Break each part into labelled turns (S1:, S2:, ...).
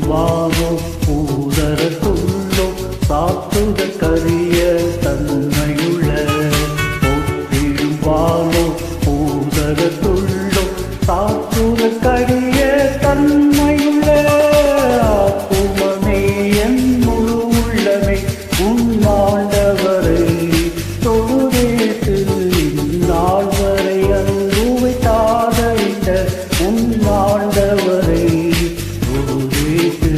S1: வானோ பூதரத்துள்ளோ சாத்துத கரிய தன்மையுள்ள போற்றிடும் வானோ பூதரத்துள்ளோ சாத்துத கரிய தன்மையுள்ள ஆத்துமமே என் முழு உள்ளமே உன்னாண்டவரை தொழுதேத்து இந்நாள் வரை அன்புவை தாதைத்த உன்னாண்டவரை தொழுதேத்து.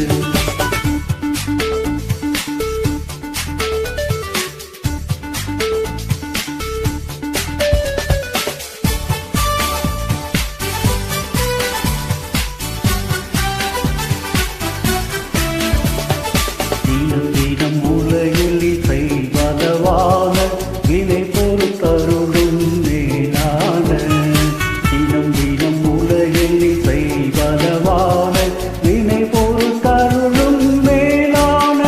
S1: தினம் தினம் உலகில் இசை பலவான வினை பொறுத்தருளும் மேலான தினம் தினம் உலகில் இசை பலவான வினை பொறுத்தருளும் மேலான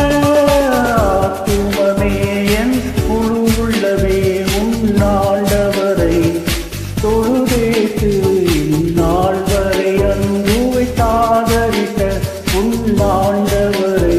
S1: ஆத்துமமே என் முழு உள்ளமே உன்னாண்டவரை தொழுதேத்து இந்நாள் வரை அன்புவை தாதரித்த உன்னாண்டவரை